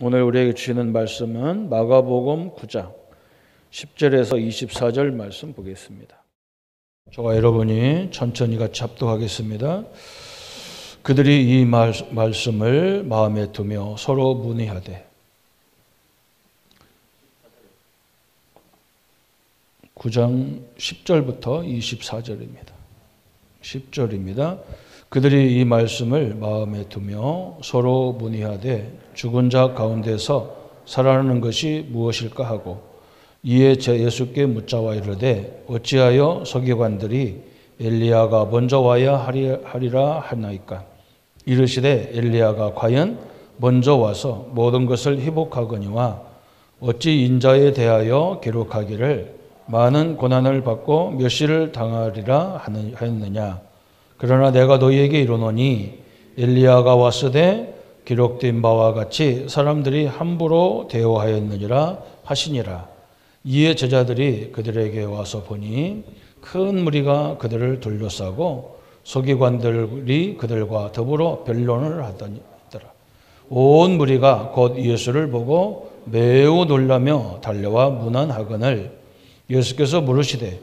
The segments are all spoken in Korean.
오늘 우리에게 주시는 말씀은 마가복음 9장 10절에서 24절 말씀 보겠습니다. 저와 여러분이 천천히 같이 합독하겠습니다. 그들이 이 말씀을 마음에 두며 서로 문의하되 9장 10절부터 24절입니다. 10절입니다. 그들이 이 말씀을 마음에 두며 서로 문의하되 죽은 자 가운데서 살아나는 것이 무엇일까 하고 이에 예수께 묻자와 이르되 어찌하여 서기관들이 엘리야가 먼저 와야 하리라 하나이까. 이르시되 엘리야가 과연 먼저 와서 모든 것을 회복하거니와 어찌 인자에 대하여 기록하기를 많은 고난을 받고 멸시를 당하리라 하였느냐. 그러나 내가 너희에게 이르노니 엘리야가 왔으되 기록된 바와 같이 사람들이 함부로 대우하였느니라 하시니라. 이에 제자들이 그들에게 와서 보니 큰 무리가 그들을 둘러싸고 서기관들이 그들과 더불어 변론을 하더라. 온 무리가 곧 예수를 보고 매우 놀라며 달려와 문안하거늘 예수께서 물으시되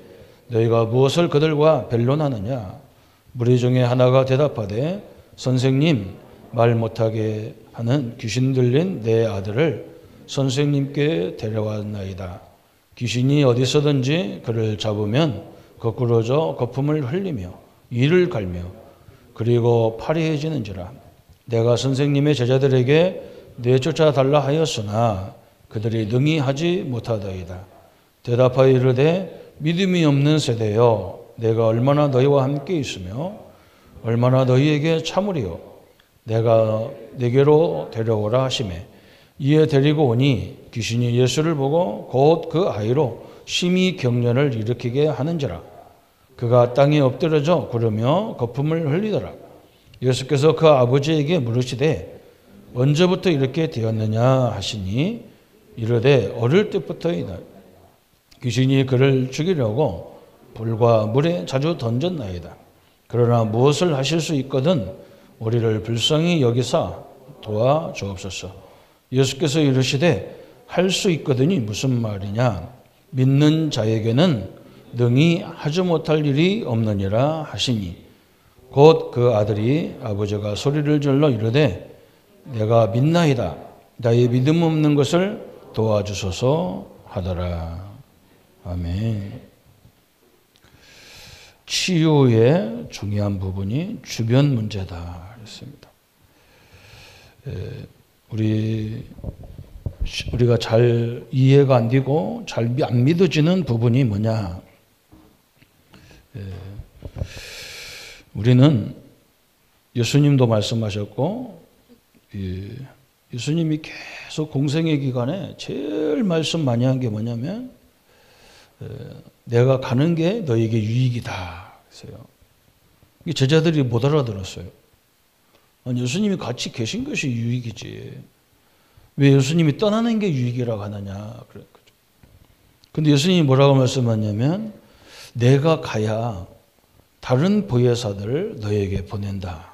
너희가 무엇을 그들과 변론하느냐. 무리 중에 하나가 대답하되 선생님, 말 못하게 하는 귀신 들린 내 아들을 선생님께 데려왔나이다. 귀신이 어디서든지 그를 잡으면 거꾸로져 거품을 흘리며 이를 갈며 그리고 파리해지는지라. 내가 선생님의 제자들에게 내쫓아 달라 하였으나 그들이 능히 하지 못하더이다. 대답하여 이르되 믿음이 없는 세대여, 내가 얼마나 너희와 함께 있으며 얼마나 너희에게 참으리요. 내가 내게로 데려오라 하시매 이에 데리고 오니 귀신이 예수를 보고 곧 그 아이로 심히 경련을 일으키게 하는지라. 그가 땅에 엎드려져 구르며 거품을 흘리더라. 예수께서 그 아버지에게 물으시되 언제부터 이렇게 되었느냐 하시니 이르되 어릴 때부터이다. 귀신이 그를 죽이려고 불과 물에 자주 던졌나이다. 그러나 무엇을 하실 수 있거든 우리를 불쌍히 여기사 도와주옵소서. 예수께서 이르시되 할 수 있거든이 무슨 말이냐. 믿는 자에게는 능히 하지 못할 일이 없느니라 하시니 곧 그 아들이 아버지가 소리를 질러 이르되 내가 믿나이다. 나의 믿음 없는 것을 도와주소서 하더라. 아멘. 치유의 중요한 부분이 주변 문제다 했습니다. 우리가 잘 이해가 안 되고 잘 안 믿어지는 부분이 뭐냐? 우리는 예수님도 말씀하셨고 예수님이 계속 공생의 기간에 제일 말씀 많이 한 게 뭐냐면 내가 가는 게 너에게 유익이다 했어요. 제자들이 못 알아들었어요. 아니, 예수님이 같이 계신 것이 유익이지 왜 예수님이 떠나는 게 유익이라고 하느냐. 그런데 예수님이 뭐라고 말씀하냐면 내가 가야 다른 보혜사들을 너에게 보낸다.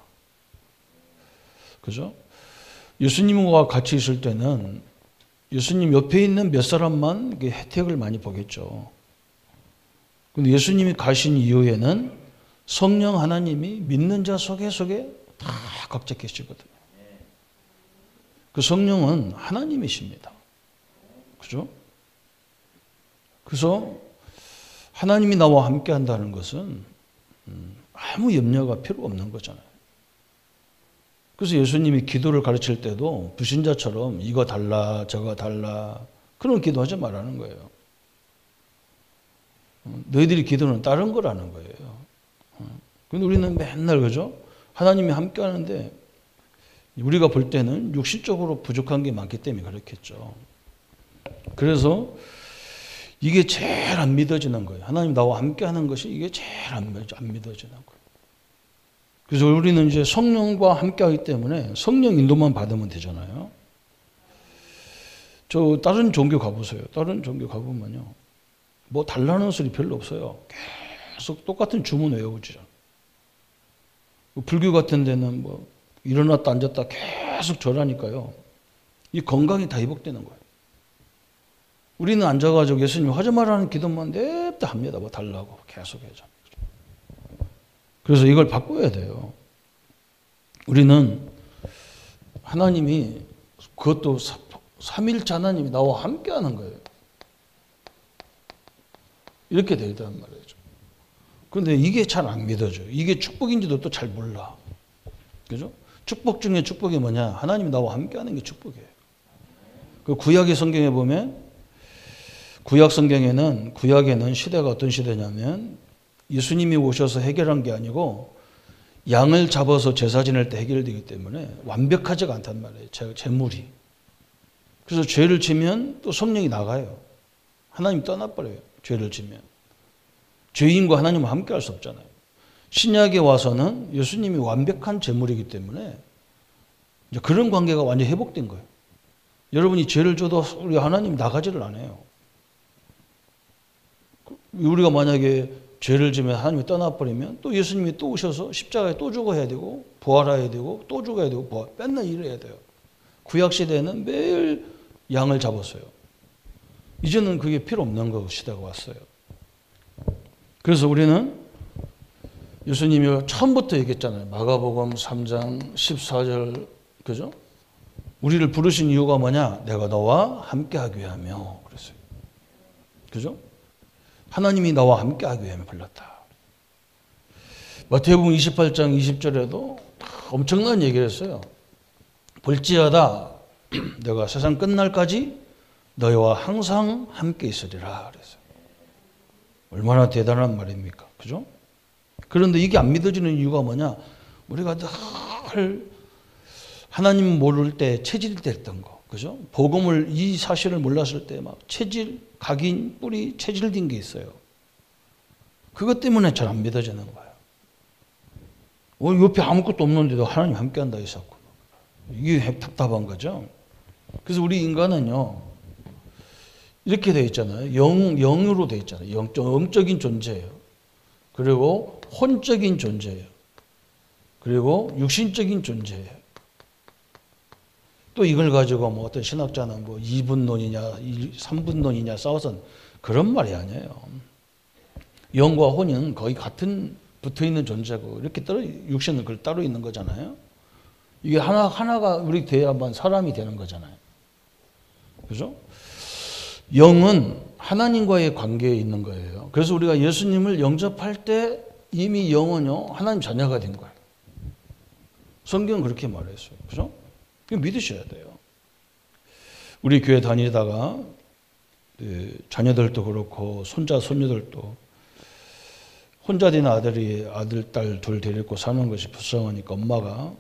그죠? 예수님과 같이 있을 때는 예수님 옆에 있는 몇 사람만 혜택을 많이 보겠죠. 근데 예수님이 가신 이후에는 성령 하나님이 믿는 자 속에 다 각자 계시거든요. 그 성령은 하나님이십니다. 그죠? 그래서 하나님이 나와 함께 한다는 것은 아무 염려가 필요 없는 거잖아요. 그래서 예수님이 기도를 가르칠 때도 불신자처럼 이거 달라 저거 달라 그런 기도하지 말라는 거예요. 너희들이 기도는 다른 거라는 거예요. 근데 우리는 맨날 그죠? 하나님이 함께 하는데 우리가 볼 때는 육신적으로 부족한 게 많기 때문에 그렇겠죠. 그래서 이게 제일 안 믿어지는 거예요. 하나님 나와 함께 하는 것이 이게 제일 안 믿어지는 거예요. 그래서 우리는 이제 성령과 함께 하기 때문에 성령 인도만 받으면 되잖아요. 저 다른 종교 가보세요. 다른 종교 가보면요. 뭐 달라는 소리 별로 없어요. 계속 똑같은 주문 외우죠. 불교 같은 데는 뭐 일어났다 앉았다 계속 절하니까요. 이 건강이 다 회복되는 거예요. 우리는 앉아가지고 예수님 하지 말라는 기도만 냅다 합니다. 뭐 달라고 계속해서. 그래서 이걸 바꿔야 돼요. 우리는 하나님이 그것도 삼일째 하나님이 나와 함께 하는 거예요. 이렇게 되어 있단 말이죠. 그런데 이게 잘 안 믿어져요. 이게 축복인지도 또 잘 몰라. 그죠? 축복 중에 축복이 뭐냐? 하나님이 나와 함께 하는 게 축복이에요. 그 구약의 성경에 보면 구약에는 시대가 어떤 시대냐면 예수님이 오셔서 해결한 게 아니고 양을 잡아서 제사 지낼 때 해결되기 때문에 완벽하지가 않단 말이에요. 제물이. 그래서 죄를 지면 또 성령이 나가요. 하나님 떠나버려요. 죄를 지면. 죄인과 하나님은 함께 할 수 없잖아요. 신약에 와서는 예수님이 완벽한 제물이기 때문에 이제 그런 관계가 완전히 회복된 거예요. 여러분이 죄를 져도 우리 하나님 나가지를 않아요. 우리가 만약에 죄를 지면 하나님이 떠나버리면 또 예수님이 또 오셔서 십자가에 또 죽어야 되고 부활해야 되고 또 죽어야 되고 맨날 일해야 돼요. 구약시대에는 매일 양을 잡았어요. 이제는 그게 필요 없는 거 시대가 왔어요. 그래서 우리는 예수님이 처음부터 얘기했잖아요. 마가복음 3장 14절 그죠? 우리를 부르신 이유가 뭐냐? 내가 너와 함께하기 위하며 그랬어요. 그죠? 하나님이 나와 함께하기 위해 불렀다. 마태복음 28장 20절에도 엄청난 얘기를 했어요. 볼지어다 내가 세상 끝날까지 너희와 항상 함께 있으리라 그랬어요. 얼마나 대단한 말입니까? 그죠? 그런데 이게 안 믿어지는 이유가 뭐냐? 우리가 늘 하나님 모를 때 체질됐던 거. 그죠? 복음을 이 사실을 몰랐을 때 막 체질, 각인, 뿌리, 체질된 게 있어요. 그것 때문에 잘 안 믿어지는 거예요. 옆에 아무것도 없는데도 하나님 함께 한다 했었고. 이게 답답한 거죠. 그래서 우리 인간은요, 이렇게 되어 있잖아요. 영으로 되어 있잖아요. 영적인 존재예요. 그리고 혼적인 존재예요. 그리고 육신적인 존재예요. 또 이걸 가지고 뭐 어떤 신학자는 뭐 2분론이냐 3분론이냐 싸워서 그런 말이 아니에요. 영과 혼은 거의 같은 붙어있는 존재고 이렇게 육신은 그걸 따로 있는 거잖아요. 이게 하나가 우리 돼야만 사람이 되는 거잖아요. 그죠? 영은 하나님과의 관계에 있는 거예요. 그래서 우리가 예수님을 영접할 때 이미 영은요 하나님 자녀가 된 거예요. 성경은 그렇게 말했어요. 그죠? 믿으셔야 돼요. 우리 교회 다니다가 자녀들도 그렇고 손자 손녀들도 혼자 된 아들 딸 둘 데리고 사는 것이 불쌍하니까 엄마가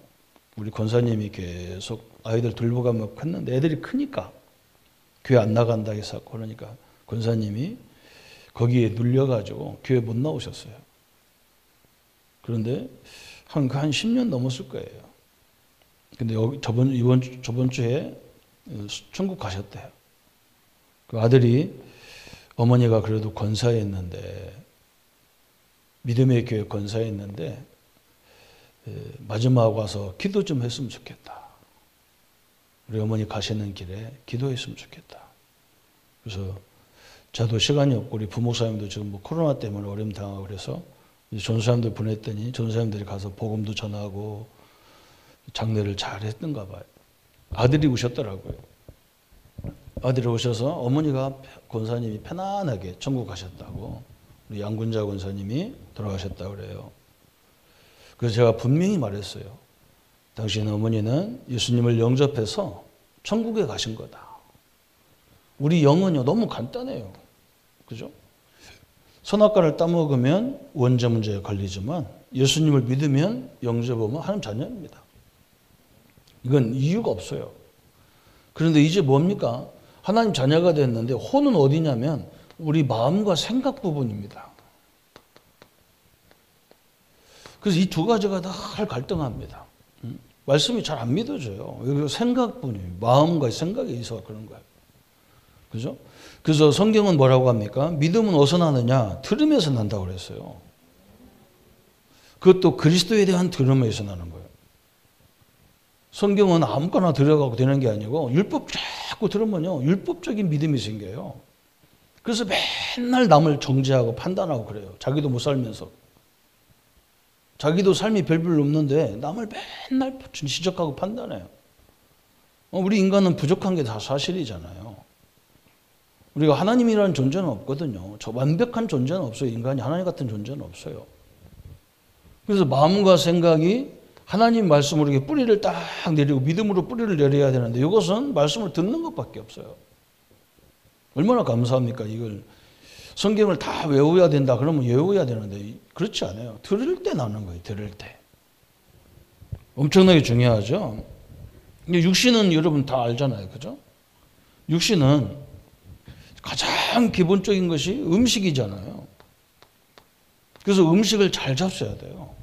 우리 권사님이 계속 아이들 돌보가며 컸는데 애들이 크니까 교회 안 나간다 해서 그러니까 권사님이 거기에 눌려가지고 교회 못 나오셨어요. 그런데 한 10년 넘었을 거예요. 근데 저번 주에 천국 가셨대요. 그 아들이 어머니가 그래도 권사였는데 믿음의 교회 권사였는데 마지막 와서 기도 좀 했으면 좋겠다. 우리 어머니 가시는 길에 기도했으면 좋겠다. 그래서 저도 시간이 없고 우리 부목사님도 지금 뭐 코로나 때문에 어려움 당하고 그래서 전사님들 보냈더니 전사님들이 가서 복음도 전하고 장례를 잘 했던가 봐요. 아들이 오셨더라고요. 아들이 오셔서 어머니가 권사님이 편안하게 천국 가셨다고 우리 양군자 권사님이 돌아가셨다고 그래요. 그래서 제가 분명히 말했어요. 당신 어머니는 예수님을 영접해서 천국에 가신 거다. 우리 영은요 너무 간단해요. 그죠? 선악과를 따먹으면 원죄 문제에 걸리지만 예수님을 믿으면 영접하면 하나님 자녀입니다. 이건 이유가 없어요. 그런데 이제 뭡니까? 하나님 자녀가 됐는데 혼은 어디냐면 우리 마음과 생각 부분입니다. 그래서 이 두 가지가 늘 갈등합니다. 말씀이 잘 안 믿어져요. 여기 생각뿐이에요. 마음과 생각에 있어서 그런 거예요. 그죠? 그래서 성경은 뭐라고 합니까? 믿음은 어디서 나느냐? 들음에서 난다고 그랬어요. 그것도 그리스도에 대한 들음에서 나는 거예요. 성경은 아무거나 들어가고 되는 게 아니고 율법 자꾸 들으면요 율법적인 믿음이 생겨요. 그래서 맨날 남을 정죄하고 판단하고 그래요. 자기도 못 살면서. 자기도 삶이 별별 없는데 남을 맨날 지적하고 판단해요. 우리 인간은 부족한 게 다 사실이잖아요. 우리가 하나님이라는 존재는 없거든요. 저 완벽한 존재는 없어요. 인간이 하나님 같은 존재는 없어요. 그래서 마음과 생각이 하나님 말씀으로 이렇게 뿌리를 딱 내리고 믿음으로 뿌리를 내려야 되는데 이것은 말씀을 듣는 것밖에 없어요. 얼마나 감사합니까? 이걸 성경을 다 외워야 된다 그러면 외워야 되는데 그렇지 않아요. 들을 때 나는 거예요. 들을 때. 엄청나게 중요하죠. 근데 육신은 여러분 다 알잖아요. 그죠? 육신은 가장 기본적인 것이 음식이잖아요. 그래서 음식을 잘 잡숴야 돼요.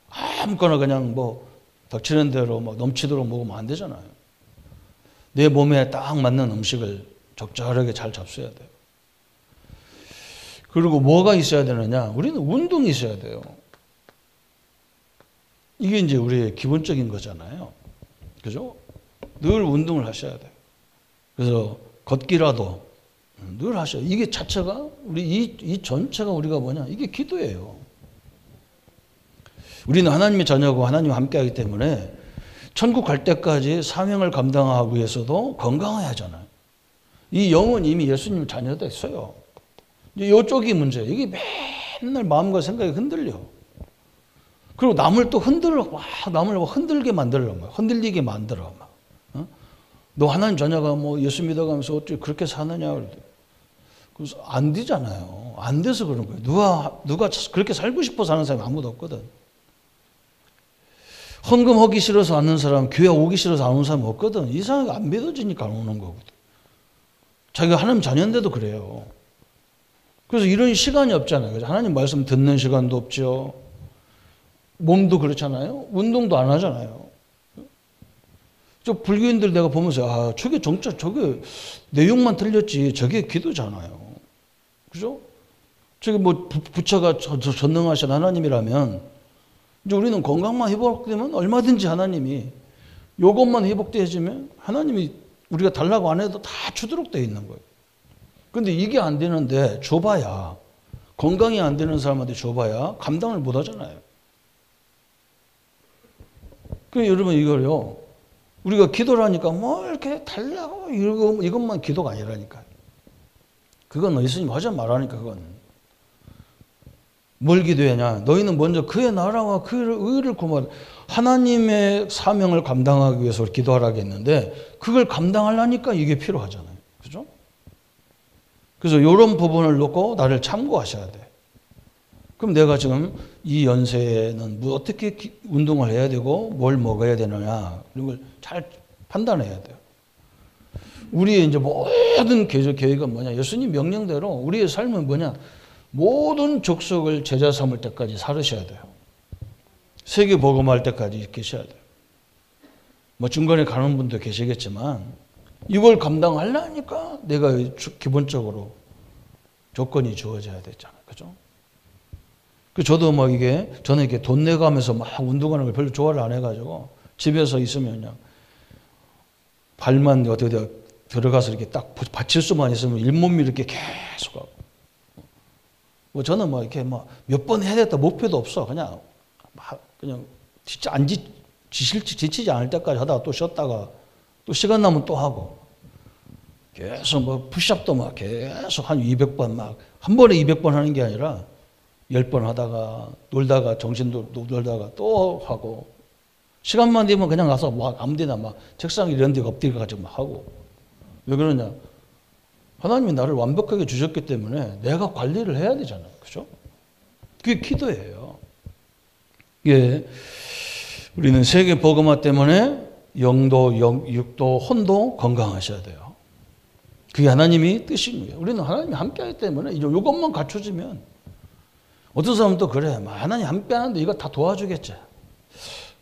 아무거나 그냥 뭐 닥치는 대로 막 넘치도록 먹으면 안 되잖아요. 내 몸에 딱 맞는 음식을 적절하게 잘 잡숴야 돼요. 그리고 뭐가 있어야 되느냐? 우리는 운동이 있어야 돼요. 이게 이제 우리의 기본적인 거잖아요. 그죠? 늘 운동을 하셔야 돼요. 그래서 걷기라도 늘 하셔야 돼요. 이게 자체가 우리 이 전체가 우리가 뭐냐? 이게 기도예요. 우리는 하나님의 자녀고 하나님과 함께하기 때문에 천국 갈 때까지 사명을 감당하기 위해서도 건강해야 하잖아요. 이 영은 이미 예수님 자녀 됐어요. 이쪽이 문제예요. 이게 맨날 마음과 생각이 흔들려. 그리고 남을 또 남을 흔들게 만들어. 흔들리게 만들어. 너 하나님 자녀가 뭐 예수 믿어가면서 어떻게 그렇게 사느냐. 그래서 안 되잖아요. 안 돼서 그런 거예요. 누가 그렇게 살고 싶어 사는 사람이 아무도 없거든. 헌금하기 싫어서 안 오는 사람, 교회 오기 싫어서 안 오는 사람 없거든. 이상하게 안 믿어지니까 안 오는 거거든. 자기가 하나님 자녀인데도 그래요. 그래서 이런 시간이 없잖아요. 하나님 말씀 듣는 시간도 없죠. 몸도 그렇잖아요. 운동도 안 하잖아요. 저 불교인들 내가 보면서 저게 내용만 틀렸지 저게 기도잖아요. 그죠? 저게 뭐 부처가 전능하신 하나님이라면 이제 우리는 건강만 회복되면 얼마든지 하나님이 요것만 회복되어지면 하나님이 우리가 달라고 안 해도 다 주도록 되어 있는 거예요. 근데 이게 안 되는데 줘봐야 건강이 안 되는 사람한테 줘봐야 감당을 못 하잖아요. 그러니까 여러분 이거요. 우리가 기도를 하니까 뭐 이렇게 달라고 이것만 기도가 아니라니까요. 그건 예수님 하지 말라니까 그건. 뭘 기도하냐? 너희는 먼저 그의 나라와 그의 의를 구하라. 하나님의 사명을 감당하기 위해서 기도하라고 했는데 그걸 감당하려니까 이게 필요하잖아요. 그죠? 그래서 이런 부분을 놓고 나를 참고하셔야 돼. 그럼 내가 지금 이 연세에는 뭐 어떻게 운동을 해야 되고 뭘 먹어야 되느냐 이런 걸 잘 판단해야 돼요. 우리의 이제 모든 계획은 뭐냐? 예수님 명령대로 우리의 삶은 뭐냐? 모든 족속을 제자 삼을 때까지 살으셔야 돼요. 세계 복음할 때까지 계셔야 돼요. 뭐 중간에 가는 분도 계시겠지만 이걸 감당하려니까 내가 기본적으로 조건이 주어져야 되잖아요. 그죠? 저도 뭐 저는 이렇게 돈 내가면서 막 운동하는 걸 별로 좋아를 안 해가지고 집에서 있으면 그냥 발만 어디 들어가서 이렇게 딱 받칠 수만 있으면 잇몸이 이렇게 계속 하고. 뭐 저는 뭐 이렇게 몇 번 해야 되겠다 목표도 없어. 그냥 진짜 지치지 않을 때까지 하다가 또 쉬었다가 또 시간 나면 또 하고. 계속 뭐 푸시업도 막 계속 한 200번 한 번에 200번 하는 게 아니라 10번 하다가 놀다가 정신도 놀다가 또 하고 시간만 되면 그냥 가서 막 아무데나 책상 이런 데 엎드려가지고 막 하고. 왜 그러냐? 하나님이 나를 완벽하게 주셨기 때문에 내가 관리를 해야 되잖아요. 그죠? 그게 기도예요. 예. 우리는 세계 복음화 때문에 영도, 육도, 혼도 건강하셔야 돼요. 그게 하나님이 뜻인 거예요. 우리는 하나님이 함께하기 때문에 이것만 갖춰지면 어떤 사람은 또 그래. 하나님 함께하는데 이거 다 도와주겠지.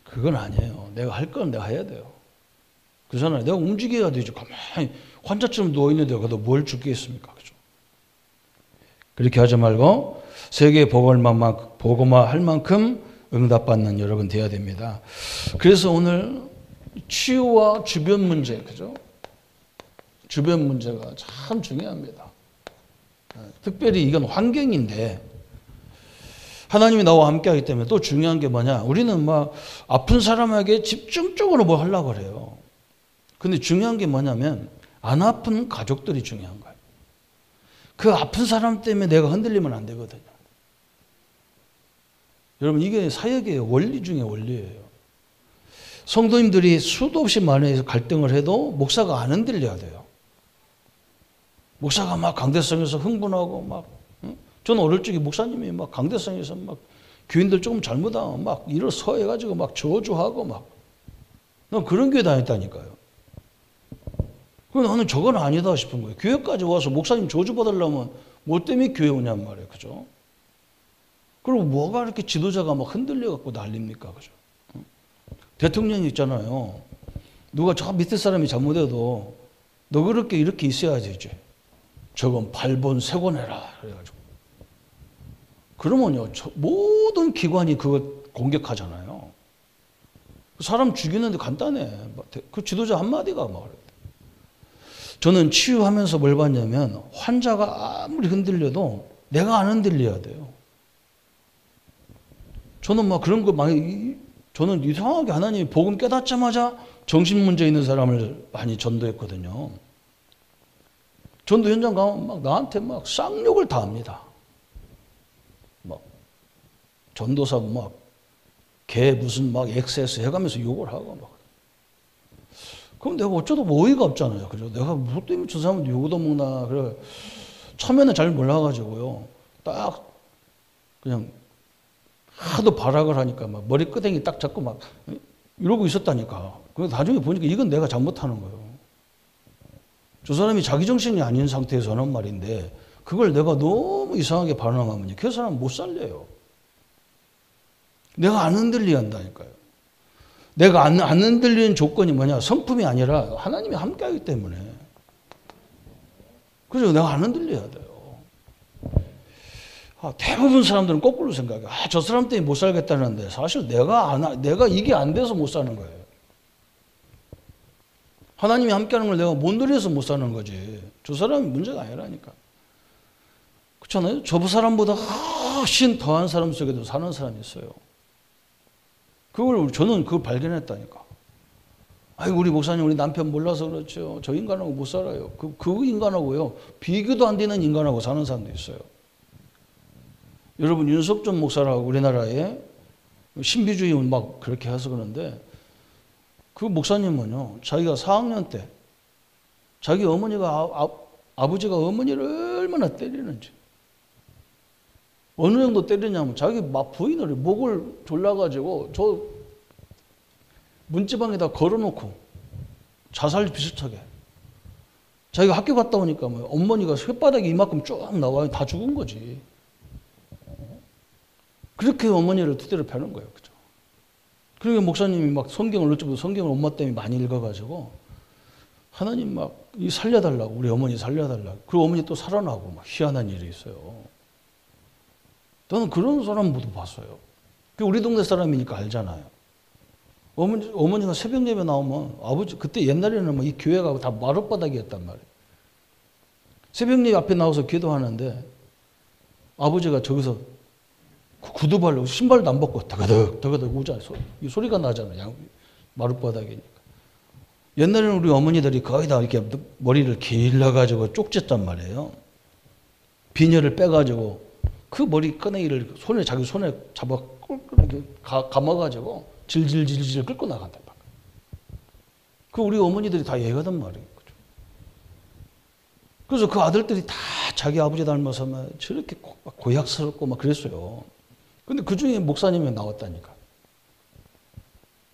그건 아니에요. 내가 할 건 내가 해야 돼요. 그렇잖아요. 내가 움직여야 되죠. 가만히 환자처럼 누워있는데 그래도 뭘 죽겠습니까? 그죠? 그렇게 하지 말고 세계 복음화 할 만큼 응답받는 여러분 되어야 됩니다. 그래서 오늘 치유와 주변 문제, 그죠? 주변 문제가 참 중요합니다. 특별히 이건 환경인데 하나님이 나와 함께하기 때문에 또 중요한 게 뭐냐? 우리는 막 아픈 사람에게 집중적으로 뭐 하려고 그래요. 근데 중요한 게 뭐냐면 안 아픈 가족들이 중요한 거예요. 그 아픈 사람 때문에 내가 흔들리면 안 되거든요. 여러분 이게 사역의 원리 중에 원리예요. 성도님들이 수도 없이 많이 갈등을 해도 목사가 안 흔들려야 돼요. 목사가 막 강대성에서 흥분하고 막, 저는 어릴 적에 목사님이 막 강대성에서 막 교인들 조금 잘못하면 막 일어서해가지고 막 저주하고 막, 난 그런 교회 다녔다니까요. 그래서 나는 저건 아니다 싶은 거예요. 교회까지 와서 목사님 저주받으려면 뭐 때문에 교회 오냔 말이에요. 그죠? 그리고 뭐가 이렇게 지도자가 막 흔들려갖고 난립니까? 그죠? 대통령이 있잖아요. 누가 저 밑에 사람이 잘못해도 너 그렇게 이렇게 있어야지 이제. 저건 발본 세곤해라. 그래가지고. 그러면요, 모든 기관이 그거 공격하잖아요. 사람 죽이는데 간단해. 그 지도자 한마디가 막 그래. 저는 치유하면서 뭘 봤냐면 환자가 아무리 흔들려도 내가 안 흔들려야 돼요. 저는 막 그런 거 많이, 저는 이상하게 하나님이 복음 깨닫자마자 정신 문제 있는 사람을 많이 전도했거든요. 전도 현장 가면 막 나한테 막 쌍욕을 다 합니다. 막 전도사 막 개 무슨 막 XS 해가면서 욕을 하고 막. 그럼 내가 어쩌다 뭐 어이가 없잖아요. 그죠? 내가 뭐 때문에 저 사람한테 욕을 먹나. 그래. 처음에는 잘 몰라가지고요. 딱 그냥 하도 발악을 하니까 막 머리끄댕이 딱 잡고 막 이러고 있었다니까. 그래서 나중에 보니까 이건 내가 잘못하는 거예요. 저 사람이 자기 정신이 아닌 상태에서 하는 말인데 그걸 내가 너무 이상하게 반응하면 그 사람 못 살려요. 내가 안 흔들려야 한다니까요. 내가 안 흔들리는 조건이 뭐냐? 성품이 아니라 하나님이 함께하기 때문에. 그래서 내가 안 흔들려야 돼요. 대부분 사람들은 거꾸로 생각해. 저 사람 때문에 못 살겠다는데 사실 내가 이게 안 돼서 못 사는 거예요. 하나님이 함께하는 걸 내가 못 누려서 못 사는 거지. 저 사람이 문제가 아니라니까. 그렇잖아요? 저 사람보다 훨씬 더한 사람 속에도 사는 사람이 있어요. 저는 그걸 발견했다니까. 우리 목사님, 우리 남편 몰라서 그렇죠. 저 인간하고 못 살아요. 그 인간하고요. 비교도 안 되는 인간하고 사는 사람도 있어요. 여러분, 윤석준 목사라고 우리나라에 신비주의 막 그렇게 해서 그러는데 그 목사님은요, 자기가 4학년 때 자기 어머니가 아버지가 어머니를 얼마나 때리는지 어느 정도 때리냐면 자기 막 부인을 목을 졸라가지고 저 문지방에다 걸어놓고 자살 비슷하게 자기가 학교 갔다 오니까 뭐 어머니가 쇳바닥이 이만큼 쭉 나와요. 다 죽은 거지. 그렇게 어머니를 두드려 패는 거예요. 그죠? 그러니까 목사님이 막 성경을 어쩌고 성경을 엄마 때문에 많이 읽어가지고 하나님 막 살려달라고 우리 어머니 살려달라고 그리고 어머니 또 살아나고 막 희한한 일이 있어요. 저는 그런 사람 모두 봤어요. 우리 동네 사람이니까 알잖아요. 어머니가 새벽 예배 나오면 아버지 그때 옛날에는 뭐 이 교회가 다 마룻바닥이었단 말이에요. 새벽 예배 앞에 나와서 기도하는데 아버지가 저기서 구두발로 신발도 안 벗고 더그덕 더그덕 우자 소리가 나잖아요. 마룻바닥이니까. 옛날에는 우리 어머니들이 거의 다 이렇게 머리를 길러가지고 쪽졌단 말이에요. 비녀를 빼가지고 그 머리 끄내기를 자기 손에 잡아 감아가지고 질질질질 끌고 나간단 말이에요. 그 우리 어머니들이 다 얘기하단 말이에요. 그래서 그 아들들이 다 자기 아버지 닮아서 막 저렇게 고약스럽고 막 그랬어요. 근데 그 중에 목사님이 나왔다니까.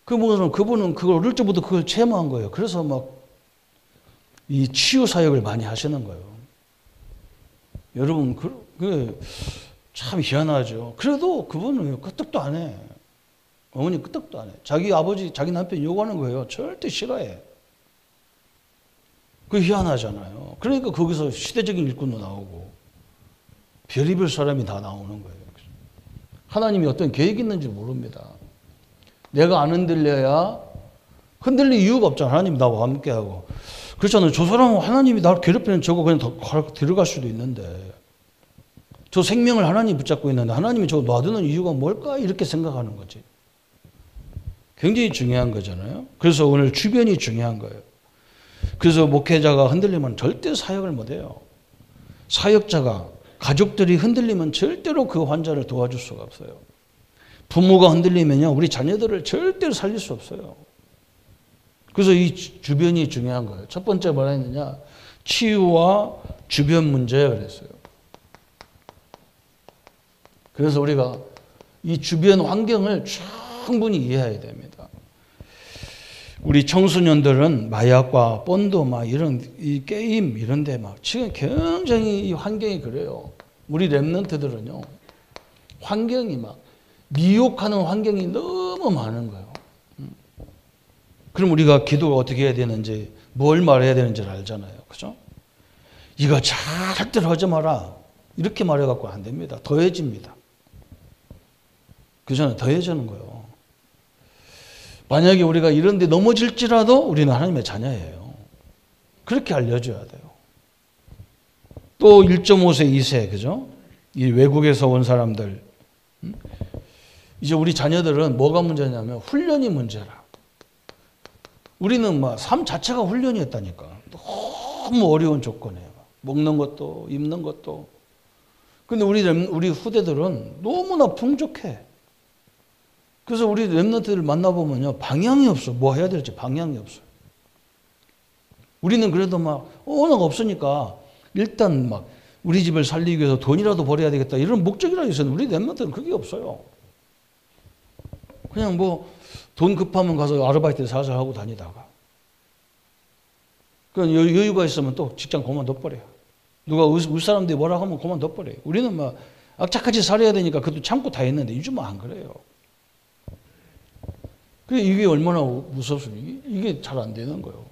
그분은 그걸 어릴 때부터 그걸 체험한 거예요. 그래서 막 이 치유 사역을 많이 하시는 거예요. 여러분, 참 희한하죠. 그래도 그분은 끄떡도 안 해. 어머니 끄떡도 안 해. 자기 아버지, 자기 남편 욕하는 거예요. 절대 싫어해. 그게 희한하잖아요. 그러니까 거기서 시대적인 일꾼도 나오고 별의별 사람이 다 나오는 거예요. 하나님이 어떤 계획이 있는지 모릅니다. 내가 안 흔들려야 흔들릴 이유가 없잖아. 하나님이 나와 함께하고. 그렇잖아요. 저 사람은 하나님이 나를 괴롭히는 저거 그냥 들어갈 수도 있는데, 저 생명을 하나님이 붙잡고 있는데 하나님이 저거 놔두는 이유가 뭘까? 이렇게 생각하는 거지. 굉장히 중요한 거잖아요. 그래서 오늘 주변이 중요한 거예요. 그래서 목회자가 흔들리면 절대 사역을 못해요. 사역자가, 가족들이 흔들리면 절대로 그 환자를 도와줄 수가 없어요. 부모가 흔들리면요, 우리 자녀들을 절대로 살릴 수 없어요. 그래서 이 주변이 중요한 거예요. 첫 번째 뭐라 했느냐? 치유와 주변 문제 그랬어요. 그래서 우리가 이 주변 환경을 충분히 이해해야 됩니다. 우리 청소년들은 마약과 본도 막 이런 이 게임 이런데 막 지금 굉장히 이 환경이 그래요. 우리 랩런트들은요, 환경이 막 미혹하는 환경이 너무 많은 거예요. 그럼 우리가 기도를 어떻게 해야 되는지, 뭘 말해야 되는지를 알잖아요. 그죠? 이거 절대로 하지 마라. 이렇게 말해갖고 안 됩니다. 더해집니다. 그잖아요. 더해지는 거예요. 만약에 우리가 이런 데 넘어질지라도 우리는 하나님의 자녀예요. 그렇게 알려줘야 돼요. 또 1.5세, 2세, 그죠? 이 외국에서 온 사람들. 이제 우리 자녀들은 뭐가 문제냐면 훈련이 문제라. 우리는 막 삶 자체가 훈련이었다니까. 너무 어려운 조건이에요. 먹는 것도, 입는 것도. 근데 우리 후대들은 너무나 풍족해. 그래서 우리 랩런트들 만나보면요, 방향이 없어. 뭐 해야 될지 방향이 없어요. 우리는 그래도 막 언어가 없으니까 일단 막 우리 집을 살리기 위해서 돈이라도 벌어야 되겠다 이런 목적이라도 있었는데, 우리 랩런트는 그게 없어요. 그냥 뭐 돈 급하면 가서 아르바이트 살살 하고 다니다가, 그 여유가 있으면 또 직장 그만둬버려요. 누가 우리 사람들이 뭐라 하면 그만둬버려요. 우리는 막 악착같이 살아야 되니까 그것도 참고 다 했는데, 요즘은 안 그래요. 이게 얼마나 무섭습니까? 이게 잘 안 되는 거예요.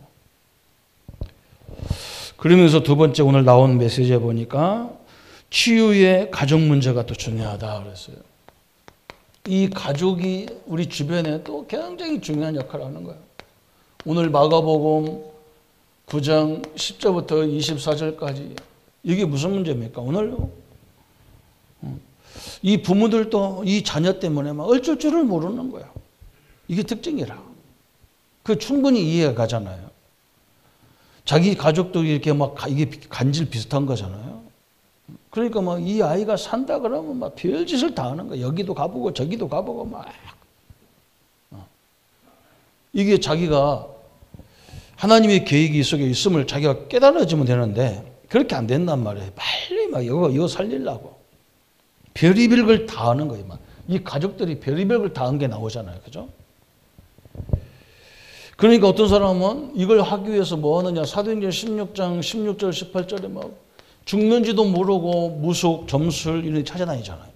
그러면서 두 번째 오늘 나온 메시지에 보니까 치유의 가족 문제가 또 중요하다 그랬어요. 이 가족이 우리 주변에 또 굉장히 중요한 역할을 하는 거예요. 오늘 마가복음 9장 10절부터 24절까지 이게 무슨 문제입니까? 오늘요. 이 부모들도 이 자녀 때문에 막 어쩔 줄을 모르는 거야. 이게 특징이라. 그 충분히 이해가 가잖아요. 자기 가족도 이렇게 막 이게 간질 비슷한 거잖아요. 그러니까 막 이 아이가 산다 그러면 막 별짓을 다 하는 거야. 여기도 가보고 저기도 가보고 막. 이게 자기가 하나님의 계획이 속에 있음을 자기가 깨달아지면 되는데 그렇게 안 된단 말이에요. 빨리 막 이거 살리려고. 별의별 걸 다 하는 거예요. 막. 이 가족들이 별의별 걸 다 한 게 나오잖아요. 그죠? 그러니까 어떤 사람은 이걸 하기 위해서 뭐 하느냐. 사도행전 16장 16절 18절에 막 죽는지도 모르고 무속, 점술 이런 데 찾아다니잖아요.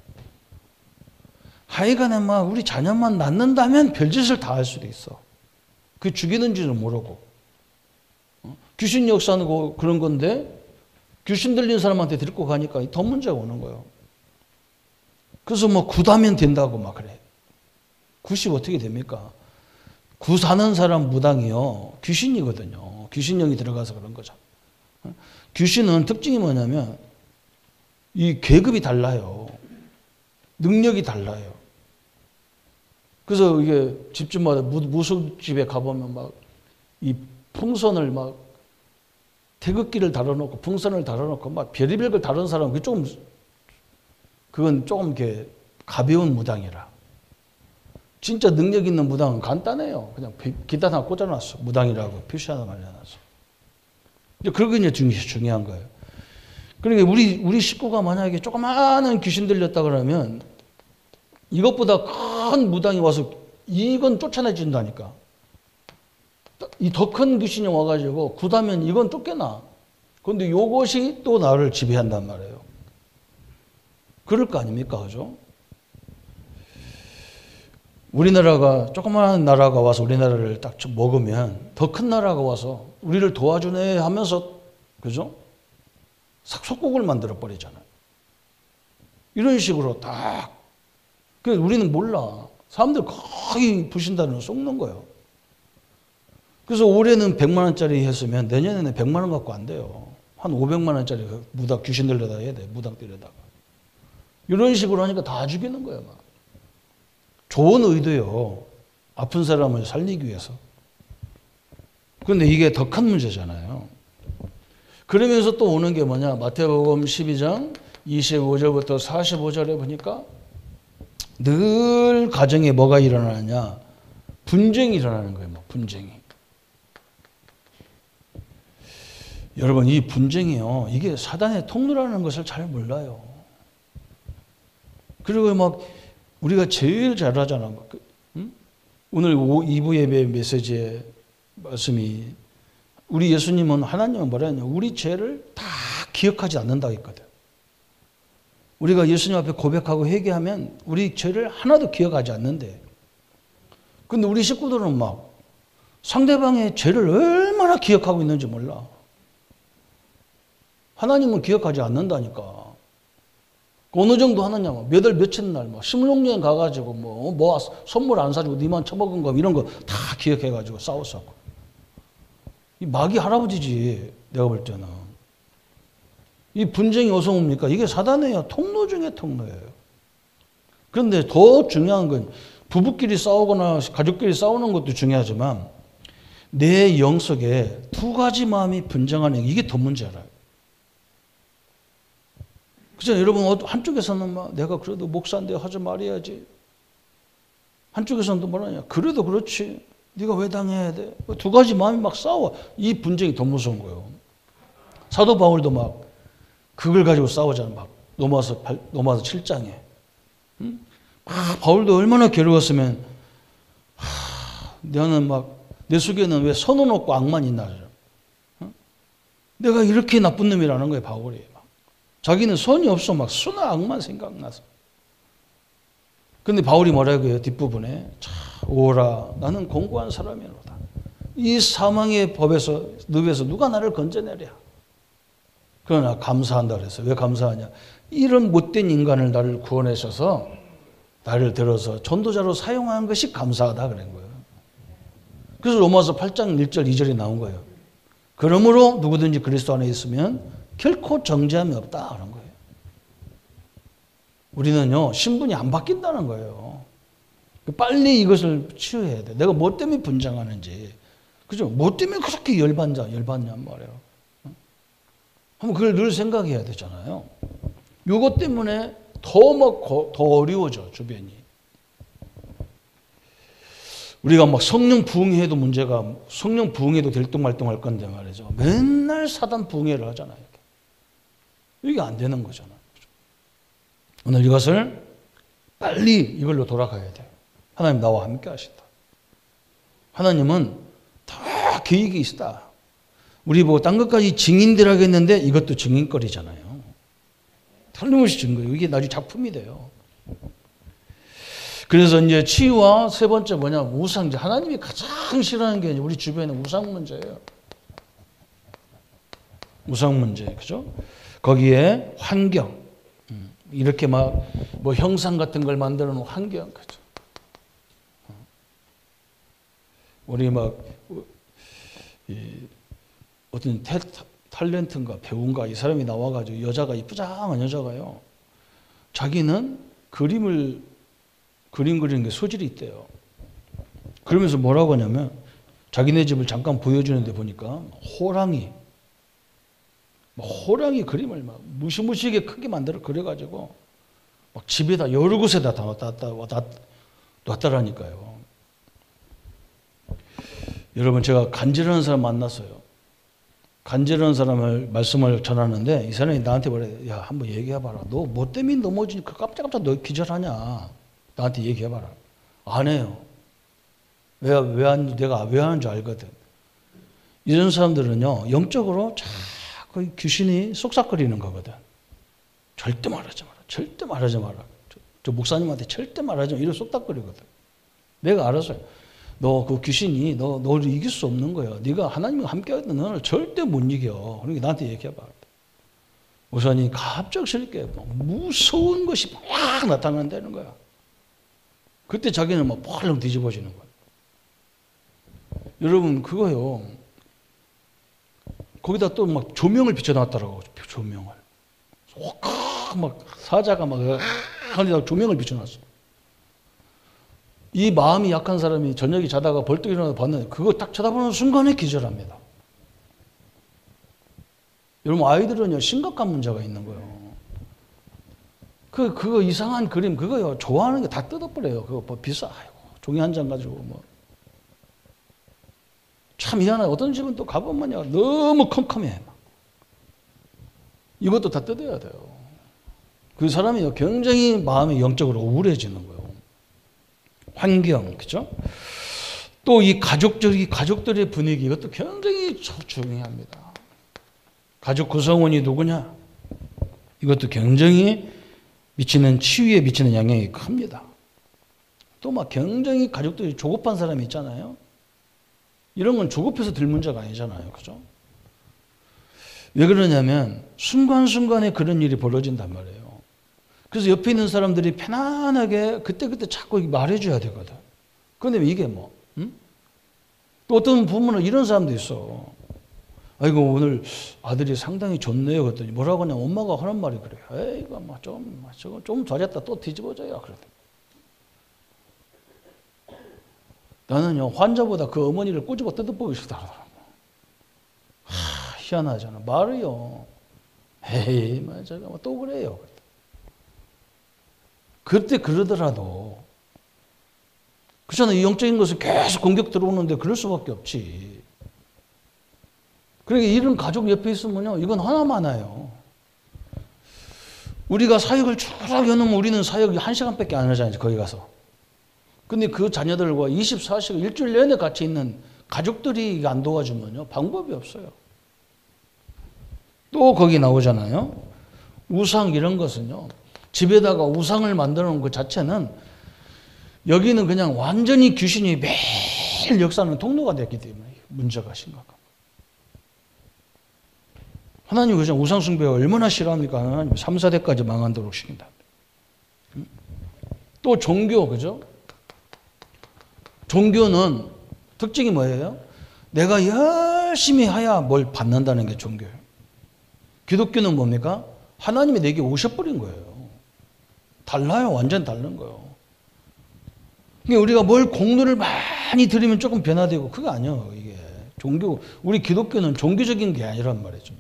하여간에 막 우리 자녀만 낳는다면 별짓을 다 할 수도 있어. 그 죽이는지도 모르고. 귀신 역사하고 그런 건데 귀신 들린 사람한테 데리고 가니까 더 문제가 오는 거예요. 그래서 뭐 굿하면 된다고 막 그래. 굿이 어떻게 됩니까? 굿하는 사람 무당이요. 귀신이거든요. 귀신령이 들어가서 그런 거죠. 귀신은 특징이 뭐냐면 이 계급이 달라요. 능력이 달라요. 그래서 이게 집집마다 무속집에 가보면 막 이 풍선을 막 태극기를 달아놓고 풍선을 달아놓고 막 별의별 걸 다른 사람 그건 조금 이렇게 가벼운 무당이라. 진짜 능력 있는 무당은 간단해요. 그냥 기타 하나 꽂아놨어. 무당이라고 표시 하나 말려놨어. 그게 이제 중요한 거예요. 그러니까 우리 식구가 만약에 조그마한 귀신 들렸다 그러면 이것보다 큰 무당이 와서 이건 쫓아내준다니까. 이 더 큰 귀신이 와가지고 굿하면 이건 쫓겨나. 그런데 이것이 또 나를 지배한단 말이에요. 그럴 거 아닙니까? 그죠? 우리나라가 조그마한 나라가 와서 우리나라를 딱 먹으면 더 큰 나라가 와서 우리를 도와주네 하면서, 그죠? 속국을 만들어 버리잖아요. 이런 식으로 딱 그래서 우리는 몰라. 사람들 거의 부신다는 걸 속는 거예요. 그래서 올해는 100만 원짜리 했으면 내년에는 100만 원 갖고 안 돼요. 한 500만 원짜리 무당 귀신 들려다 해야 돼. 무당 때려다가. 이런 식으로 하니까 다 죽이는 거예요. 막. 좋은 의도요. 아픈 사람을 살리기 위해서. 그런데 이게 더 큰 문제잖아요. 그러면서 또 오는 게 뭐냐. 마태복음 12장 25절부터 45절에 보니까 늘 가정에 뭐가 일어나느냐. 분쟁이 일어나는 거예요. 뭐 분쟁이. 여러분 이 분쟁이요. 이게 사단의 통로라는 것을 잘 몰라요. 그리고 막 우리가 제일 잘 하잖아. 오늘 2부 예배 메시지의 말씀이 우리 예수님은 하나님은 뭐라 했냐. 우리 죄를 다 기억하지 않는다고 했거든. 우리가 예수님 앞에 고백하고 회개하면 우리 죄를 하나도 기억하지 않는데 근데 우리 식구들은 막 상대방의 죄를 얼마나 기억하고 있는지 몰라. 하나님은 기억하지 않는다니까. 어느 정도 하느냐, 몇 월 며칠 날, 신혼여행 가가지고, 뭐, 선물 안 사주고, 니만 처먹은 거, 이런 거 다 기억해가지고 싸웠었고. 이 마귀 할아버지지, 내가 볼 때는. 이 분쟁이 어디서 옵니까? 이게 사단이에요. 통로 중에 통로예요. 그런데 더 중요한 건, 부부끼리 싸우거나 가족끼리 싸우는 것도 중요하지만, 내 영 속에 두 가지 마음이 분쟁하는 이게 더 문제라요. 그죠? 여러분, 한쪽에서는 막 내가 그래도 목사인데 하지 말아야지. 한쪽에서는 또 뭐라냐. 그래도 그렇지. 네가 왜 당해야 돼? 두 가지 마음이 막 싸워. 이 분쟁이 더 무서운 거예요. 사도 바울도 막 그걸 가지고 싸우잖아. 막 로마서 7장에. 응? 바울도 얼마나 괴로웠으면 나는 막 내 속에는 왜 선은 없고 악만 있나. 응? 내가 이렇게 나쁜 놈이라는 거예요. 바울이. 자기는 선이 없어. 막 수나 악만 생각나서. 근데 바울이 뭐라고 해요? 뒷부분에. 자, 오라. 나는 공고한 사람이로다. 이 사망의 늪에서 누가 나를 건져내랴. 그러나 감사한다 그랬어. 왜 감사하냐? 이런 못된 인간을 나를 구원하셔서 나를 들어서 전도자로 사용한 것이 감사하다 그런 거예요. 그래서 로마서 8장 1절 2절이 나온 거예요. 그러므로 누구든지 그리스도 안에 있으면 결코 정죄함이 없다 그런 거예요. 우리는요 신분이 안 바뀐다는 거예요. 빨리 이것을 치유해야 돼. 내가 뭐 때문에 분쟁하는지, 그죠? 뭐 때문에 그렇게 열받냔 말이에요. 한번 그걸 늘 생각해야 되잖아요. 요것 때문에 더 어려워져 주변이. 우리가 막 성령 부흥회도 문제가 성령 부흥회도 들뚱말뚱할 건데 말이죠. 맨날 사단 부흥회를 하잖아요. 이게 안 되는 거잖아요. 오늘 이것을 빨리 이걸로 돌아가야 돼요. 하나님 나와 함께 하신다. 하나님은 다 계획이 있다. 우리 보고 딴 것까지 증인들 하겠는데 이것도 증인거리잖아요. 틀림없이 증거. 이게 나중에 작품이 돼요. 그래서 이제 치유와 세 번째 뭐냐? 우상. 이제 하나님이 가장 싫어하는 게 우리 주변에 우상 문제예요. 우상 문제. 그죠? 거기에 환경. 이렇게 막 뭐 형상 같은 걸 만드는 환경. 그죠? 우리 막 어떤 탤런트인가 배우인가 이 사람이 나와가지고 여자가 이쁘장한 여자가요. 자기는 그림 그리는 게 소질이 있대요. 그러면서 뭐라고 하냐면 자기네 집을 잠깐 보여주는데 보니까 호랑이 그림을 막 무시무시하게 크게 만들어 그려가지고 막 집에다 여러 곳에다 다 놨다라니까요. 여러분 제가 간절한 사람 만났어요. 간절한 사람을 말씀을 전하는데 이 사람이 나한테 뭐래? 야 한번 얘기해봐라. 너 뭐 때문에 넘어지니까 깜짝깜짝 너 기절하냐? 나한테 얘기해봐라. 안 해요. 내가 왜 하는 줄 알거든. 이런 사람들은요 영적으로 자꾸 귀신이 속삭거리는 거거든. 절대 말하지 마라. 절대 말하지 마라. 저 목사님한테 절대 말하지 마라. 이런 속닥거리거든. 내가 알았어요. 너 그 귀신이 너를 이길 수 없는 거야. 네가 하나님과 함께하는 너를 절대 못 이겨. 그러니까 나한테 얘기해봐. 목사님 갑작스럽게 무서운 것이 막 나타난다는 거야. 그때 자기는 막 펄렁 뒤집어지는 거예요. 여러분 그거요. 거기다 또 막 조명을 비춰놨더라고. 조명을. 막 사자가 막 하늘에다 조명을 비춰놨어. 이 마음이 약한 사람이 저녁에 자다가 벌떡 일어나서 봤는데 그거 딱 쳐다보는 순간에 기절합니다. 여러분 아이들은요 심각한 문제가 있는 거예요. 그거 이상한 그림 그거요 좋아하는 게 다 뜯어버려요. 그거 뭐 비싸. 아이고, 종이 한 장 가지고 뭐. 참 희한해. 어떤 집은 또 가보면요 너무 컴컴해. 이것도 다 뜯어야 돼요. 그 사람이 굉장히 마음이 영적으로 우울해지는 거예요. 환경, 그죠? 또 이 가족들의 분위기, 이것도 굉장히 중요합니다. 가족 구성원이 누구냐? 이것도 굉장히 치유에 미치는 영향이 큽니다. 또 막 굉장히 가족들이 조급한 사람이 있잖아요. 이런 건 조급해서 들 문제가 아니잖아요. 그죠? 왜 그러냐면 순간순간에 그런 일이 벌어진단 말이에요. 그래서 옆에 있는 사람들이 편안하게 그때그때 자꾸 말해줘야 되거든. 그런데 이게 뭐, 또 어떤 부모는 이런 사람도 있어. 아이고, 오늘 아들이 상당히 좋네요. 그랬더니 뭐라고 하냐면 엄마가 하는 말이 그래요. 에이가 뭐 좀 잘했다 또 뒤집어져요. 그러더니. 나는요, 환자보다 그 어머니를 꼬집어 뜯어보고 싶다. 희한하잖아. 말이요. 에이, 제가 또 그래요. 그때 그러더라도 그렇잖아요. 이 영적인 것을 계속 공격 들어오는데 그럴 수밖에 없지. 그러니까 이런 가족 옆에 있으면요, 이건 하나만아요. 우리가 사역을 쭉 해놓으면 우리는 사역이 1시간밖에 안 하잖아요. 거기 가서. 근데 그 자녀들과 24시간 일주일 내내 같이 있는 가족들이 안 도와주면요, 방법이 없어요. 또 거기 나오잖아요. 우상 이런 것은요, 집에다가 우상을 만들어 놓은 그 자체는 여기는 그냥 완전히 귀신이 매일 역사하는 통로가 됐기 때문에 문제가 심각합니다. 하나님 그죠? 우상 숭배가 얼마나 싫어합니까? 하나님 3, 4대까지 망하도록 시킨다. 또 종교, 그죠? 종교는 특징이 뭐예요? 내가 열심히 해야 뭘 받는다는 게 종교예요. 기독교는 뭡니까? 하나님이 내게 오셔버린 거예요. 달라요. 완전 다른 거예요. 그러니까 우리가 뭘 공로를 많이 들이면 조금 변화되고 그게 아니에요. 이게 종교, 우리 기독교는 종교적인 게 아니란 말이죠.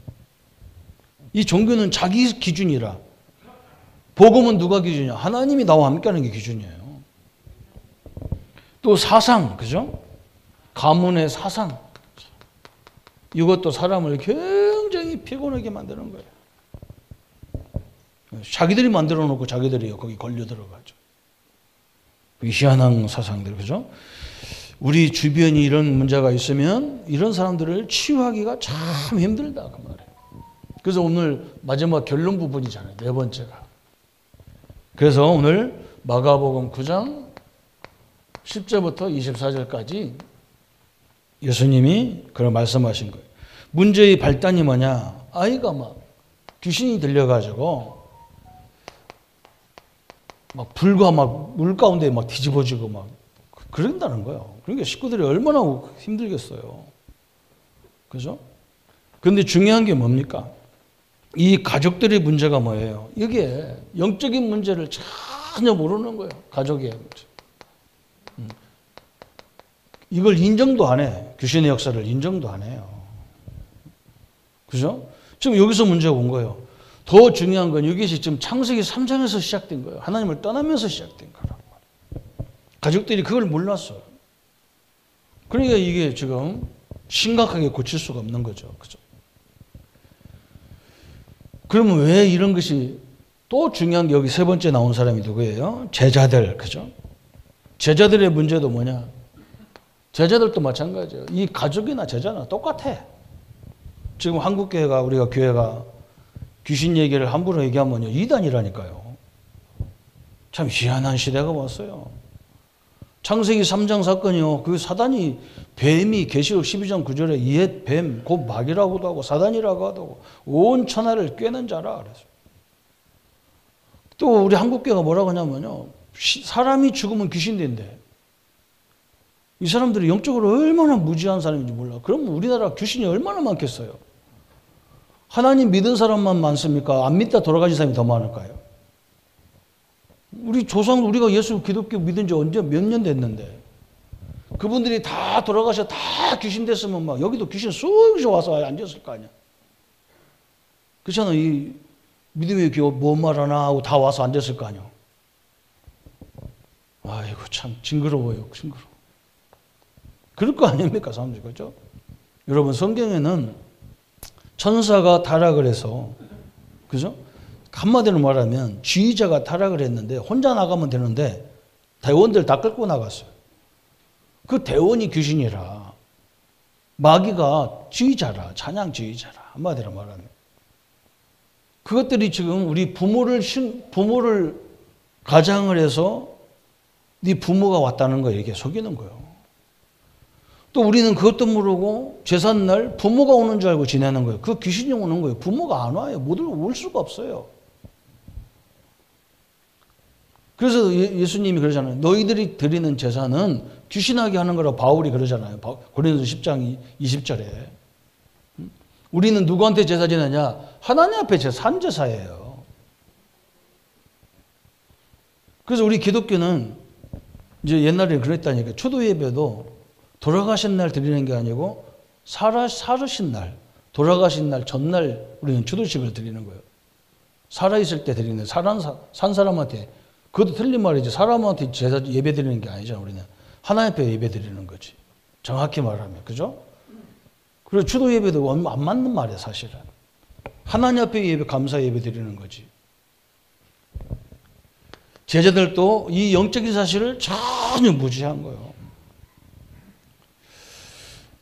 이 종교는 자기 기준이라. 복음은 누가 기준이야? 하나님이 나와 함께하는 게 기준이에요. 또 사상, 그죠? 가문의 사상. 이것도 사람을 굉장히 피곤하게 만드는 거예요. 자기들이 만들어 놓고 자기들이 거기 걸려 들어가죠. 희한한 사상들, 그죠? 우리 주변이 이런 문제가 있으면 이런 사람들을 치유하기가 참 힘들다 그 말이에요. 그래서 오늘 마지막 결론 부분이잖아요. 4번째가. 그래서 오늘 마가복음 9장 10절부터 24절까지 예수님이 그런 말씀하신 거예요. 문제의 발단이 뭐냐? 아이가 막 귀신이 들려가지고 막 불과 막 물 가운데 막 뒤집어지고 막 그런다는 거예요. 그러니까 식구들이 얼마나 힘들겠어요. 그죠? 그런데 중요한 게 뭡니까? 이 가족들의 문제가 뭐예요? 이게 영적인 문제를 전혀 모르는 거예요. 가족의 문제. 이걸 인정도 안 해. 귀신의 역사를 인정도 안 해요. 그죠? 지금 여기서 문제가 온 거예요. 더 중요한 건 이것이 지금 창세기 3장에서 시작된 거예요. 하나님을 떠나면서 시작된 거란 말이에요. 가족들이 그걸 몰랐어요. 그러니까 이게 지금 심각하게 고칠 수가 없는 거죠. 그죠? 그러면 왜 이런 것이 또 중요한 게 여기 3번째 나온 사람이 누구예요? 제자들. 그죠? 제자들의 문제도 뭐냐? 제자들도 마찬가지예요. 이 가족이나 제자나 똑같아. 지금 한국교회가 우리가 교회가 귀신 얘기를 함부로 얘기하면요 이단이라니까요. 참 희한한 시대가 왔어요. 창세기 3장 사건이요. 그 사단이 뱀이 계시록 12장 9절에 이에 뱀 곧 마귀라고도 하고 사단이라고 하고 온 천하를 꿰는 자라 그랬어요. 또 우리 한국교회가 뭐라고 하냐면요. 사람이 죽으면 귀신 된대. 이 사람들이 영적으로 얼마나 무지한 사람인지 몰라. 그럼 우리나라 귀신이 얼마나 많겠어요? 하나님 믿은 사람만 많습니까? 안 믿다 돌아가신 사람이 더 많을까요? 우리 조상, 우리가 예수 기독교 믿은 지 언제 몇 년 됐는데 그분들이 다 돌아가셔 다 귀신 됐으면 막 여기도 귀신 쑥 와서 앉았을 거 아니야. 그렇잖아. 이 믿음의 교회 뭐 말하나 하고 다 와서 앉았을 거 아니야. 아이고 참 징그러워요. 징그러워. 그럴 거 아닙니까 사람들이. 그렇죠? 여러분 성경에는 천사가 타락을 해서 그죠? 한마디로 말하면 지휘자가 타락을 했는데 혼자 나가면 되는데 대원들 다 끌고 나갔어요. 그 대원이 귀신이라 마귀가 지휘자라 찬양 지휘자라 한마디로 말하면 그것들이 지금 우리 부모를 가장을 해서 네 부모가 왔다는 거 이렇게 속이는 거예요. 또 우리는 그것도 모르고 제삿날 부모가 오는 줄 알고 지내는 거예요. 그 귀신이 오는 거예요. 부모가 안 와요. 못 올 수가 없어요. 그래서 예수님이 그러잖아요. 너희들이 드리는 제사는 귀신하게 하는 거라고 바울이 그러잖아요. 고린도서 10장 20절에. 우리는 누구한테 제사 지내냐? 하나님 앞에 산제사예요. 그래서 우리 기독교는 이제 옛날에 그랬다니까. 초도 예배도 돌아가신 날 드리는 게 아니고 살으신 날, 돌아가신 날 전날 우리는 추도식을 드리는 거예요. 살아있을 때 드리는 산 사람한테 그것도 틀린 말이지. 사람한테 제사 예배 드리는 게 아니잖아. 우리는 하나님 앞에 예배 드리는 거지. 정확히 말하면. 그죠? 그리고 추도 예배도 안 맞는 말이야 사실은. 하나님 앞에 예배 감사 예배 드리는 거지. 제자들도 이 영적인 사실을 전혀 무시한 거예요.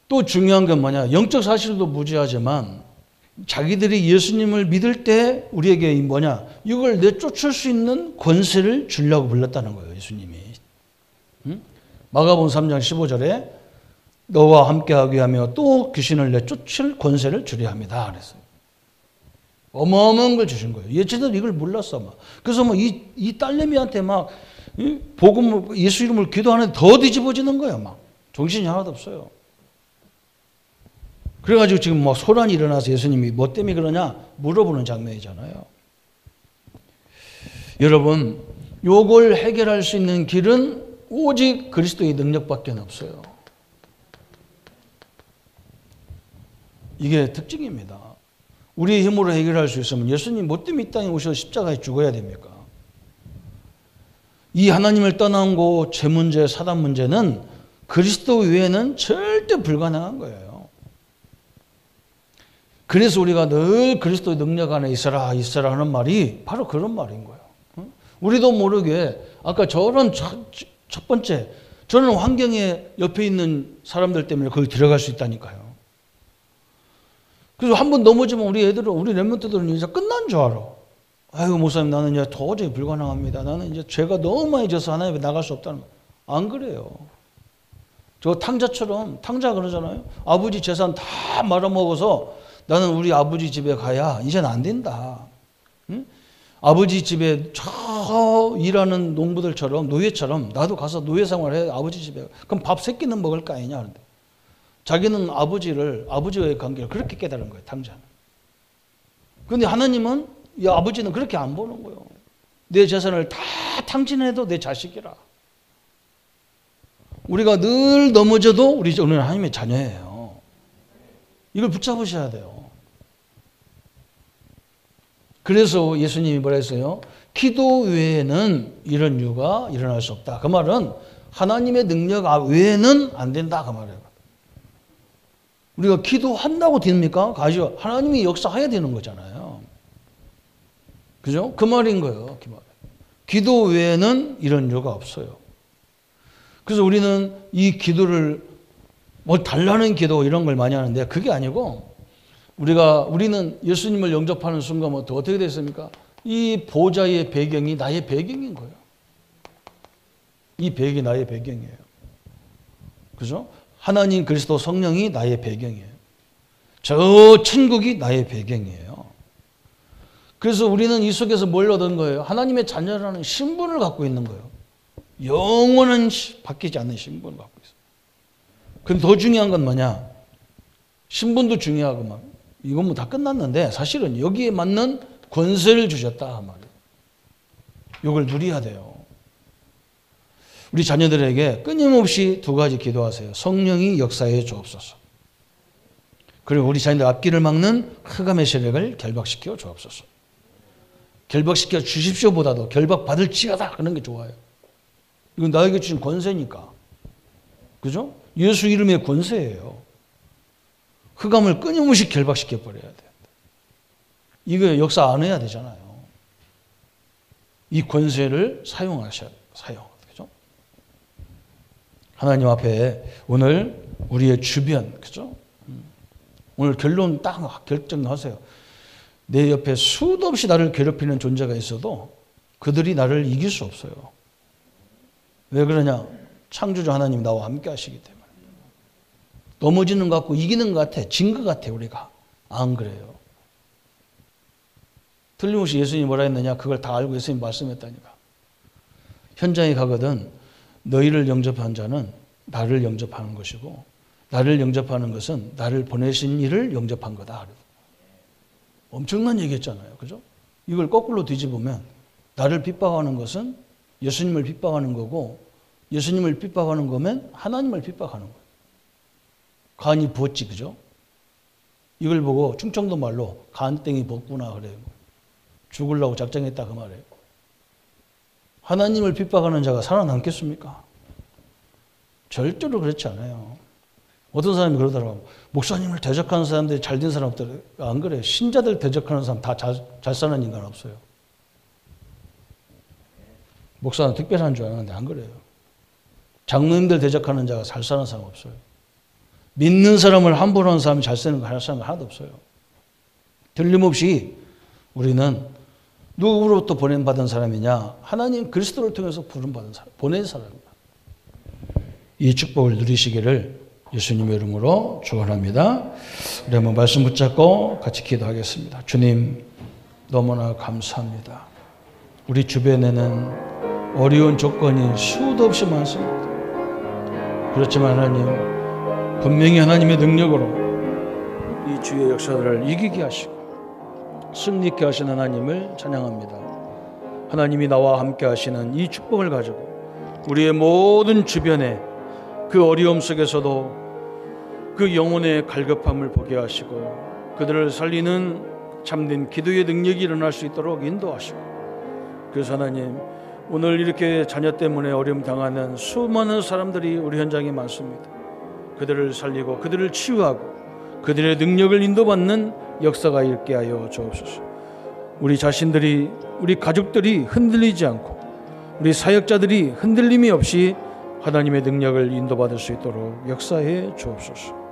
또 중요한 건 뭐냐. 영적 사실도 무지하지만 자기들이 예수님을 믿을 때 우리에게 뭐냐. 이걸 내쫓을 수 있는 권세를 주려고 불렀다는 거예요. 예수님이. 응? 마가복음 3장 15절에 너와 함께하게 하며 또 귀신을 내쫓을 권세를 주려 합니다. 그랬어요. 어마어마한 걸 주신 거예요. 예체들 이걸 몰랐어. 막. 그래서 뭐 이 딸내미한테 막 복음 예수 이름을 기도하는데 더 뒤집어지는 거예요. 막. 정신이 하나도 없어요. 그래가지고 지금 뭐 소란이 일어나서 예수님이 뭐 때문에 그러냐 물어보는 장면이잖아요. 여러분, 요걸 해결할 수 있는 길은 오직 그리스도의 능력밖에 없어요. 이게 특징입니다. 우리의 힘으로 해결할 수 있으면 예수님 뭐 때문에 이 땅에 오셔서 십자가에 죽어야 됩니까? 이 하나님을 떠난 곳, 죄 문제, 사단 문제는 그리스도 외에는 절대 불가능한 거예요. 그래서 우리가 늘 그리스도의 능력 안에 있어라 하는 말이 바로 그런 말인 거예요. 우리도 모르게 아까 저런 첫 번째 저는 환경에 옆에 있는 사람들 때문에 거기 들어갈 수 있다니까요. 그래서 한번 넘어지면 우리 랩런트들은 이제 끝난 줄 알아. 아이고 목사님 나는 이제 도저히 불가능합니다. 나는 이제 죄가 너무 많이 져서 하나님 앞에 나갈 수 없다는 거. 안 그래요. 저 탕자 그러잖아요. 아버지 재산 다 말아먹어서 나는 우리 아버지 집에 가야 이제는 안 된다. 응? 아버지 집에 저 일하는 농부들처럼 노예처럼 나도 가서 노예 생활해 아버지 집에. 그럼 밥 3끼는 먹을 거 아니냐 하는데 자기는 아버지와의 관계를 그렇게 깨달은 거예요. 탕자는. 그런데 하나님은 이 아버지는 그렇게 안 보는 거예요. 내 재산을 다 탕진해도 내 자식이라. 우리가 늘 넘어져도 우리는 하나님의 자녀예요. 이걸 붙잡으셔야 돼요. 그래서 예수님이 뭐라 했어요? 기도 외에는 이런 이유가 일어날 수 없다. 그 말은 하나님의 능력 외에는 안 된다. 그 말이에요. 우리가 기도한다고 됩니까? 가지고 하나님이 역사해야 되는 거잖아요. 그죠? 그 말인 거예요. 기도 외에는 이런 이유가 없어요. 그래서 우리는 이 기도를 뭐 달라는 기도 이런 걸 많이 하는데 그게 아니고 우리는 예수님을 영접하는 순간부터 어떻게 됐습니까? 이 보좌의 배경이 나의 배경인 거예요. 이 배경이 나의 배경이에요. 그죠? 하나님 그리스도 성령이 나의 배경이에요. 저 천국이 나의 배경이에요. 그래서 우리는 이 속에서 뭘 얻은 거예요? 하나님의 자녀라는 신분을 갖고 있는 거예요. 영원한 바뀌지 않는 신분을 갖고 있어요. 근데 더 중요한 건 뭐냐? 신분도 중요하고 이건 뭐 다 끝났는데 사실은 여기에 맞는 권세를 주셨다 말이에요. 이걸 누려야 돼요. 우리 자녀들에게 끊임없이 두 가지 기도하세요. 성령이 역사해 주옵소서. 그리고 우리 자녀들 앞길을 막는 흑암의 세력을 결박시켜 주옵소서. 결박시켜 주십시오보다도 결박받을지어다 그런 게 좋아요. 이건 나에게 주신 권세니까. 그죠? 예수 이름의 권세예요. 흑암을 끊임없이 결박시켜 버려야 돼. 이거 역사 안 해야 되잖아요. 이 권세를 사용하셔야 돼요. 그죠? 하나님 앞에 오늘 우리의 주변, 그죠? 오늘 결론 딱 결정하세요. 내 옆에 수도 없이 나를 괴롭히는 존재가 있어도 그들이 나를 이길 수 없어요. 왜 그러냐? 창조주 하나님 나와 함께 하시기 때문에. 넘어지는 것 같고 이기는 것 같아. 진 것 같아 우리가. 안 그래요. 틀림없이 예수님이 뭐라 했느냐? 그걸 다 알고 예수님이 말씀했다니까. 현장에 가거든 너희를 영접한 자는 나를 영접하는 것이고 나를 영접하는 것은 나를 보내신 이를 영접한 거다. 엄청난 얘기했잖아요. 그죠? 이걸 거꾸로 뒤집으면 나를 핍박하는 것은 예수님을 핍박하는 거고 예수님을 핍박하는 거면 하나님을 핍박하는 거예요. 간이 부었지, 그죠? 이걸 보고 충청도 말로 간땡이 벗구나 그래요. 죽으려고 작정했다 그 말이에요. 하나님을 핍박하는 자가 살아남겠습니까? 절대로 그렇지 않아요. 어떤 사람이 그러더라고요. 목사님을 대적하는 사람들이 잘된 사람들 안 그래요. 신자들 대적하는 사람 다 잘 사는 인간 없어요. 목사는 특별한 줄 아는데 안 그래요. 장로님들 대적하는 자가 잘 사는 사람 없어요. 믿는 사람을 함부로 하는 사람이 잘 사는 거 하나도 없어요. 틀림없이 우리는 누구로부터 보낸받은 사람이냐? 하나님 그리스도를 통해서 부름받은 사람, 보낸 사람입니다. 이 축복을 누리시기를 예수님의 이름으로 축원합니다. 우리 한번 말씀 붙잡고 같이 기도하겠습니다. 주님 너무나 감사합니다. 우리 주변에는 어려운 조건이 수도 없이 많습니다. 그렇지만 하나님 분명히 하나님의 능력으로 이 주의 역사를 이기게 하시고 승리케 하신 하나님을 찬양합니다. 하나님이 나와 함께 하시는 이 축복을 가지고 우리의 모든 주변에 그 어려움 속에서도 그 영혼의 갈급함을 보게 하시고 그들을 살리는 참된 기도의 능력이 일어날 수 있도록 인도하시고 그래서 하나님 오늘 이렇게 자녀 때문에 어려움 당하는 수많은 사람들이 우리 현장에 많습니다. 그들을 살리고 그들을 치유하고 그들의 능력을 인도받는 역사가 있게 하여 주옵소서. 우리 자신들이 우리 가족들이 흔들리지 않고 우리 사역자들이 흔들림이 없이 하나님의 능력을 인도받을 수 있도록 역사해 주옵소서.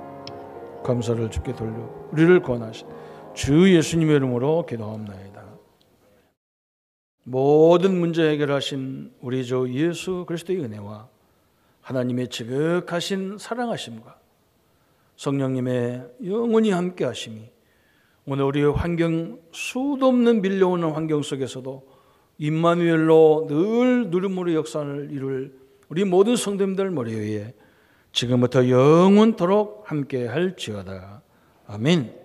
감사를 주께 돌려 우리를 권하신 주 예수님의 이름으로 기도합나이다. 모든 문제 해결하신 우리 주 예수 그리스도의 은혜와 하나님의 지극하신 사랑하심과 성령님의 영원히 함께 하심이 오늘 우리의 환경 수도 없는 밀려오는 환경 속에서도 임마누엘로 늘 누름으로 역사를 이룰 우리 모든 성도님들 머리 위에 지금부터 영원토록 함께 할지어다. 아멘.